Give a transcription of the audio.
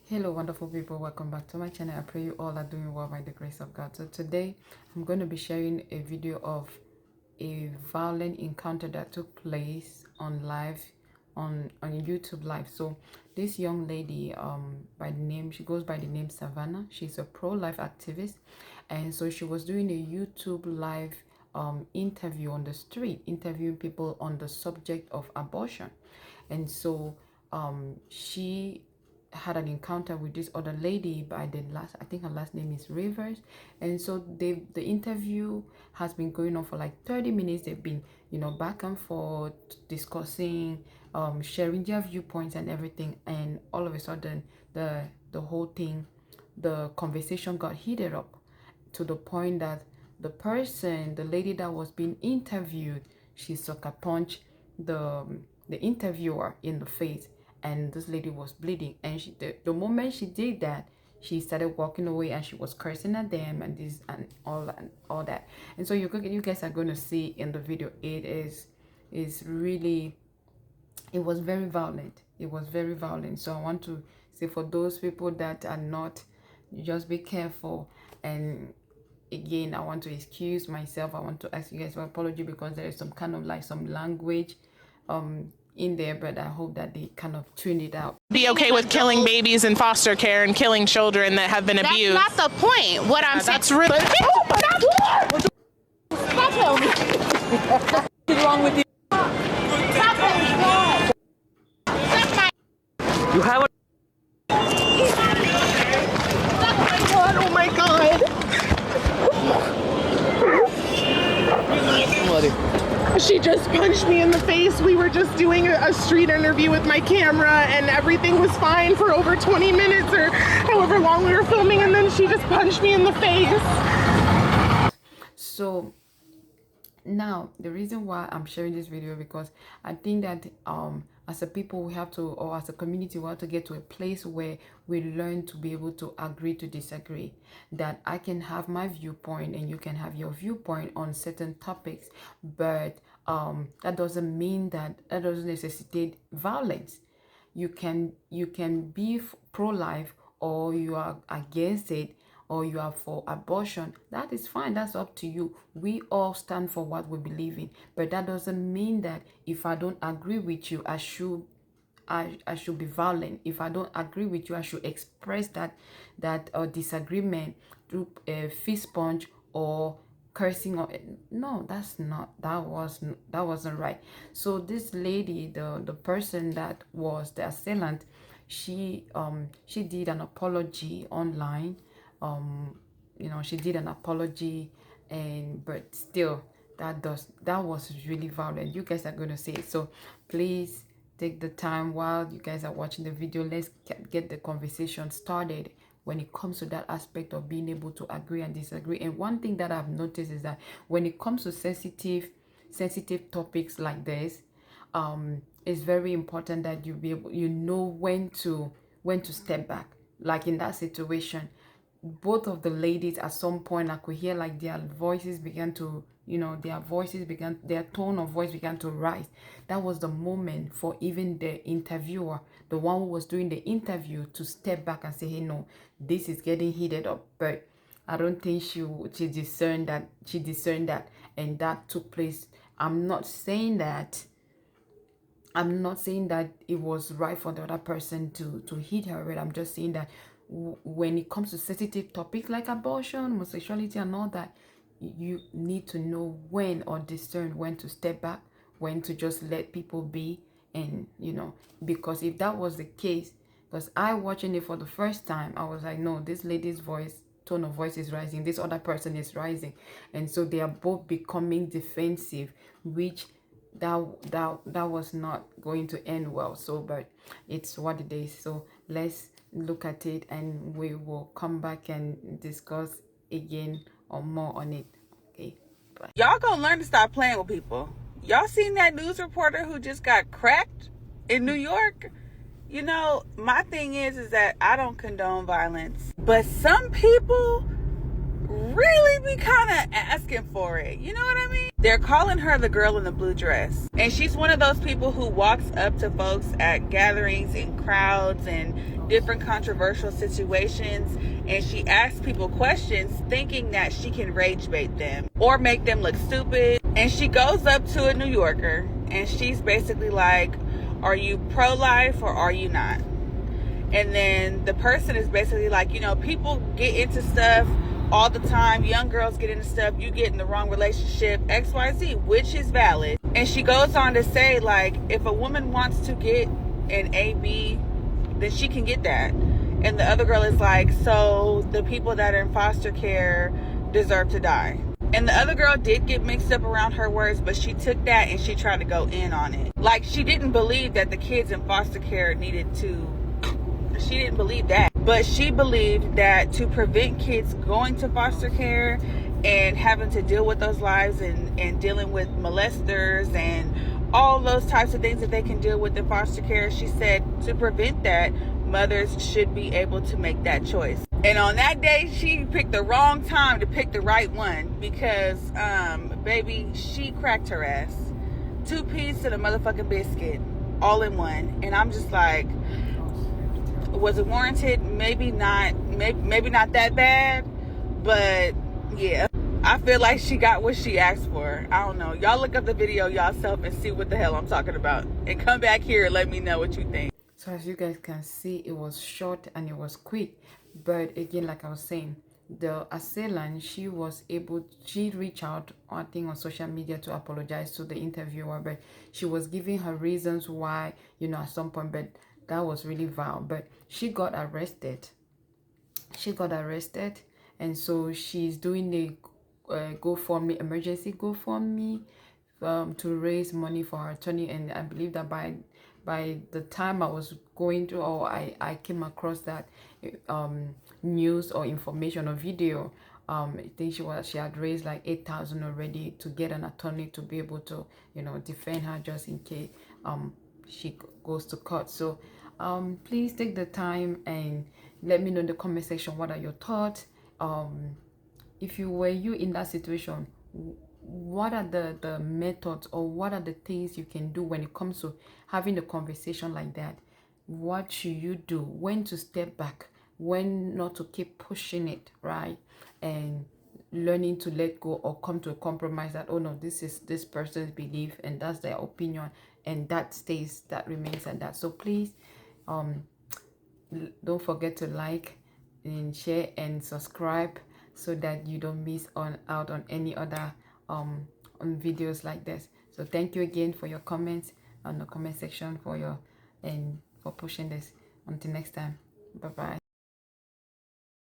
Hello wonderful people, welcome back to my channel. I pray you all are doing well by the grace of God. So today I'm going to be sharing a video of a violent encounter that took place on YouTube live. So this young lady, she goes by the name Savannah. She's a pro-life activist, and so she was doing a YouTube live interview on the street, interviewing people on the subject of abortion. And so she had an encounter with this other lady by the last, I think her last name is Rivers. And so the interview has been going on for like 30 minutes. They've been, back and forth, discussing, sharing their viewpoints and everything. And all of a sudden the whole thing, the conversation got heated up to the point that the lady that was being interviewed, she sucker punched the interviewer in the face, and this lady was bleeding. And the moment she did that, she started walking away, and she was cursing at them and this and all that. And so you guys are going to see in the video, it was very violent. It was very violent. So I want to say, for those people that are not, just be careful. And again, I want to excuse myself. I want to ask you guys for apology, because there is some kind of like some language in there, but I hope that they kind of tune it out. Be okay with killing babies in foster care and killing children that have been abused. That's not the point. What I'm saying. That's really. Stop telling me. What's wrong with you? Stop telling me. You have a. Oh my God. She just punched me in the face. We were just doing a street interview with my camera, and everything was fine for over 20 minutes or however long we were filming, and then she just punched me in the face. So now the reason why I'm sharing this video, because I think that as a people, we have to, or as a community, we have to get to a place where we learn to be able to agree to disagree. That I can have my viewpoint and you can have your viewpoint on certain topics, but that doesn't mean that doesn't necessitate violence. You can be pro-life, or you are against it, or you are for abortion. That is fine. That's up to you. We all stand for what we believe in, but that doesn't mean that if I don't agree with you, I should be violent. If I don't agree with you, I should express that disagreement through a fist punch or cursing. Or no, that wasn't right. So this lady, the person that was the assailant, she did an apology online. She did an apology, but still that was really violent. You guys are going to see it, so please take the time while you guys are watching the video. Let's get the conversation started when it comes to that aspect of being able to agree and disagree. And one thing that I've noticed is that when it comes to sensitive topics like this, it's very important that you know when to step back. Like in that situation, both of the ladies, at some point I could hear like their voices began to, their tone of voice began to rise. That was the moment for even the interviewer, the one who was doing the interview, to step back and say, hey, no, this is getting heated up. But I don't think she discerned that, and that took place. I'm not saying that it was right for the other person to hit her, but I'm just saying that when it comes to sensitive topics like abortion, homosexuality and all that, you need to know when, or discern when to step back, when to just let people be. And because if that was the case, because I watching it for the first time, I was like, no, this lady's tone of voice is rising, this other person is rising, and so they are both becoming defensive, which that was not going to end well. So but it's what it is. So let's look at it, and we will come back and discuss again or more on it. Okay, bye. Y'all gonna learn to stop playing with people. Y'all seen that news reporter who just got cracked in New York? My thing is that I don't condone violence, but some people really be kind of asking for it. You know what I mean? They're calling her the girl in the blue dress, and she's one of those people who walks up to folks at gatherings and crowds and different controversial situations, and she asks people questions thinking that she can rage bait them or make them look stupid. And she goes up to a New Yorker and she's basically like, are you pro-life or are you not? And then the person is basically like, you know, people get into stuff all the time. Young girls get into stuff. You get in the wrong relationship, XYZ, which is valid. And she goes on to say, like, if a woman wants to get an AB, then she can get that. And the other girl is like, so the people that are in foster care deserve to die. And the other girl did get mixed up around her words, but she took that and she tried to go in on it. Like, she didn't believe that the kids in foster care she didn't believe that. But she believed that to prevent kids going to foster care and having to deal with those lives and dealing with molesters and all those types of things that they can deal with in foster care, she said to prevent that, mothers should be able to make that choice. And on that day, she picked the wrong time to pick the right one because, baby, she cracked her ass. 2 pieces of the motherfucking biscuit, all in one. And I'm just like, was it warranted? Maybe not. Maybe not that bad, but yeah, I feel like she got what she asked for. I don't know. Y'all look up the video yourself and see what the hell I'm talking about, and come back here and let me know what you think. So as you guys can see, it was short and it was quick, but again, like I was saying, the assailant, she reached out, I think, on social media to apologize to the interviewer, but she was giving her reasons why, you know, at some point, but that was really vile. But she got arrested, and so she's doing the GoFundMe, emergency GoFundMe, to raise money for her attorney. And I believe that by the time I was going to, or I came across that news or information or video, I think she had raised like 8,000 already to get an attorney to be able to, you know, defend her just in case she goes to court. So please take the time and let me know in the comment section what are your thoughts. If you were in that situation, what are the methods, or what are the things you can do when it comes to having a conversation like that? What should you do? When to step back, when not to keep pushing it, right? And learning to let go or come to a compromise that, oh no, this is this person's belief and that's their opinion, and that remains at that. So please don't forget to like and share and subscribe so that you don't miss out on any other on videos like this. So thank you again for your comments on the comment section, for pushing this. Until next time, bye bye.